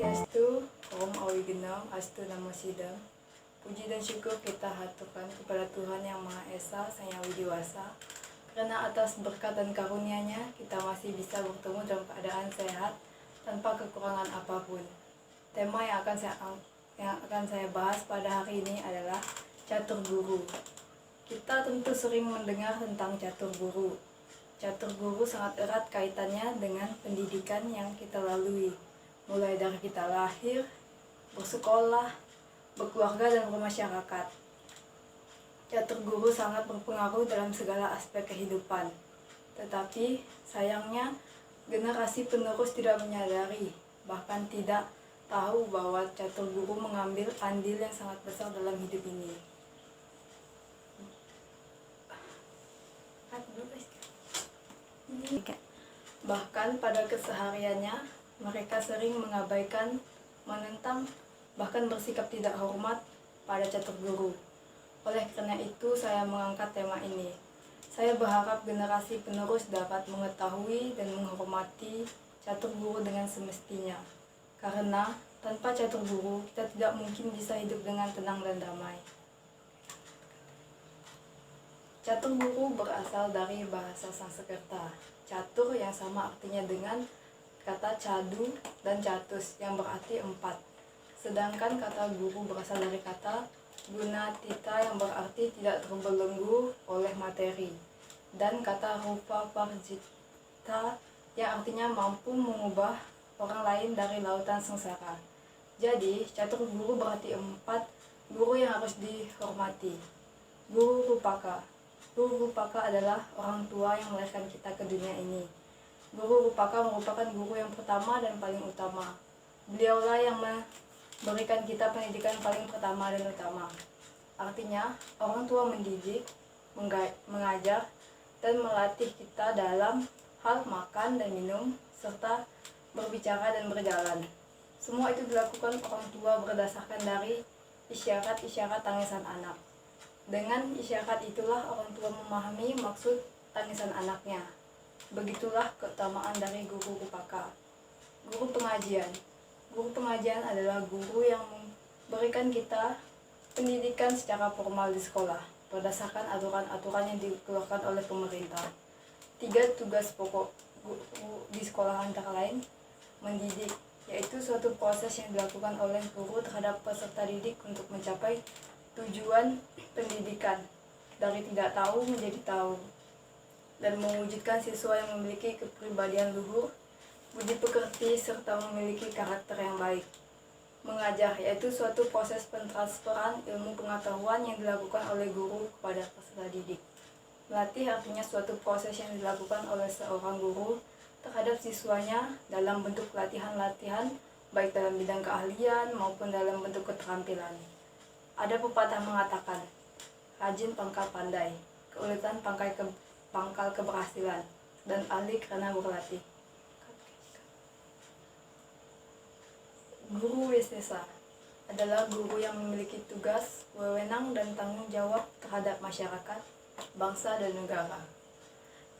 Swastiastu, Om Awigenam, Astu Namo Sidam. Puji dan syukur kita haturkan kepada Tuhan Yang Maha Esa, Sang Yang Widiwasa. Karena atas berkat dan karunia-Nya, kita masih bisa bertemu dalam keadaan sehat, tanpa kekurangan apapun. Tema yang akan saya bahas pada hari ini adalah catur guru. Kita tentu sering mendengar tentang catur guru. Catur guru sangat erat kaitannya dengan pendidikan yang kita lalui. Mulai dari kita lahir, bersekolah, berkeluarga, dan bermasyarakat. Catur guru sangat berpengaruh dalam segala aspek kehidupan. Tetapi sayangnya generasi penerus tidak menyadari, bahkan tidak tahu bahwa catur guru mengambil andil yang sangat besar dalam hidup ini. Bahkan pada kesehariannya, mereka sering mengabaikan, menentang, bahkan bersikap tidak hormat pada catur guru. Oleh karena itu, saya mengangkat tema ini. Saya berharap generasi penerus dapat mengetahui dan menghormati catur guru dengan semestinya. Karena tanpa catur guru, kita tidak mungkin bisa hidup dengan tenang dan damai. Catur guru berasal dari bahasa Sanskerta. Catur yang sama artinya dengan kata cadu dan catus yang berarti 4. Sedangkan kata guru berasal dari kata gunatita yang berarti tidak terbelenggu oleh materi. Dan kata rupa parjita yang artinya mampu mengubah orang lain dari lautan sengsara. Jadi, catur guru berarti 4 guru yang harus dihormati. Guru Rupaka. Guru Rupaka adalah orang tua yang melahirkan kita ke dunia ini. Guru Rupaka merupakan guru yang pertama dan paling utama. Beliaulah yang memberikan kita pendidikan paling pertama dan utama. Artinya, orang tua mendidik, mengajar, dan melatih kita dalam hal makan dan minum, serta berbicara dan berjalan. Semua itu dilakukan orang tua berdasarkan dari isyarat-isyarat tangisan anak. Dengan isyarat itulah orang tua memahami maksud tangisan anaknya. Begitulah keutamaan dari guru Rupaka. Guru pengajian. Guru pengajian adalah guru yang memberikan kita pendidikan secara formal di sekolah, berdasarkan aturan-aturan yang dikeluarkan oleh pemerintah. 3 tugas pokok guru di sekolah antara lain mendidik, yaitu suatu proses yang dilakukan oleh guru terhadap peserta didik untuk mencapai tujuan pendidikan, dari tidak tahu menjadi tahu, dan mewujudkan siswa yang memiliki kepribadian luhur, budi pekerti, serta memiliki karakter yang baik. Mengajar, yaitu suatu proses pentransferan ilmu pengetahuan yang dilakukan oleh guru kepada peserta didik. Melatih artinya suatu proses yang dilakukan oleh seorang guru terhadap siswanya dalam bentuk latihan-latihan, baik dalam bidang keahlian maupun dalam bentuk keterampilan. Ada pepatah mengatakan, rajin pangkal pandai, keuletan pangkal keberhasilan, dan ahli karena berlatih. Guru Wisesa adalah guru yang memiliki tugas, wewenang, dan tanggung jawab terhadap masyarakat, bangsa, dan negara.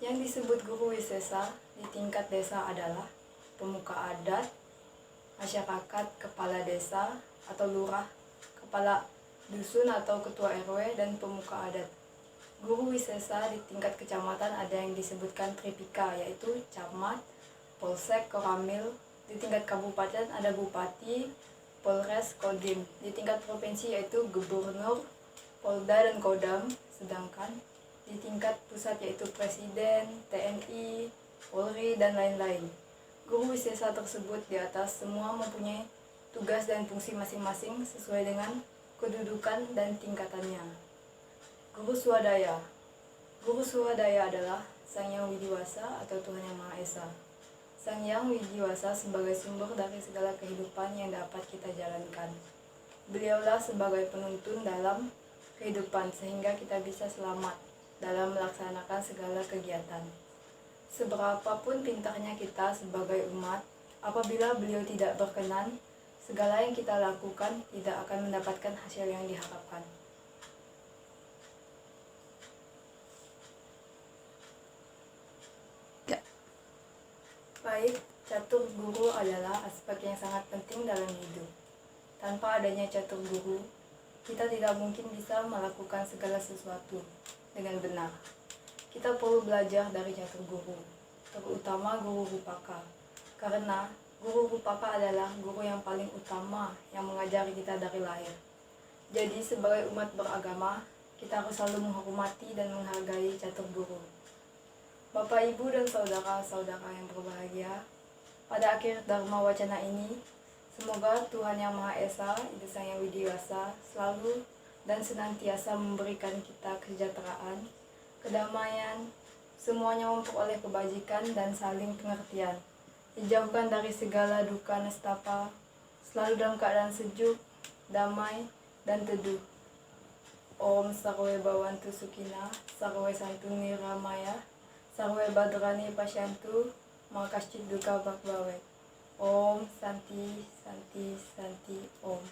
Yang disebut guru Wisesa di tingkat desa adalah pemuka adat, masyarakat, kepala desa atau lurah, kepala dusun atau ketua RW, dan pemuka adat. Guru Wisesa di tingkat kecamatan ada yang disebutkan Tripika, yaitu camat, polsek, koramil. Di tingkat kabupaten ada bupati, polres, kodim. Di tingkat provinsi yaitu gubernur, polda, dan kodam. Sedangkan di tingkat pusat yaitu presiden, TNI, Polri, dan lain-lain. Guru Wisesa tersebut di atas semua mempunyai tugas dan fungsi masing-masing sesuai dengan kedudukan dan tingkatannya. Guru Swadaya. Guru Swadaya adalah Sang Yang Widiwasa atau Tuhan Yang Maha Esa. Sang Yang Widiwasa sebagai sumber dari segala kehidupan yang dapat kita jalankan. Beliaulah sebagai penuntun dalam kehidupan sehingga kita bisa selamat dalam melaksanakan segala kegiatan. Seberapapun pintarnya kita sebagai umat, apabila beliau tidak berkenan, segala yang kita lakukan tidak akan mendapatkan hasil yang diharapkan. Baik, catur catur guru adalah aspek yang sangat penting dalam hidup. Tanpa adanya catur guru, kita tidak mungkin bisa melakukan segala sesuatu dengan benar. Kita perlu belajar dari catur guru, terutama guru Rupaka. Karena guru Rupaka adalah guru yang paling utama yang mengajari kita dari lahir. Jadi sebagai umat beragama, kita harus selalu menghormati dan menghargai catur guru. Bapak, Ibu, dan saudara-saudara yang berbahagia, pada akhir Dharma Wacana ini, semoga Tuhan Yang Maha Esa, Ibu Sang Yang Widiwasa, selalu dan senantiasa memberikan kita kesejahteraan, kedamaian, semuanya memperoleh kebajikan dan saling pengertian. Dijauhkan dari segala duka nestapa, selalu dalam keadaan sejuk, damai, dan teduh. Om Sarwe Bawantu Sukina, Sarwe Santu Niramaya, Sarwe Badrani Pasyantu, Makasyid Duka Bakbawe. Om Santi Santi Santi Om.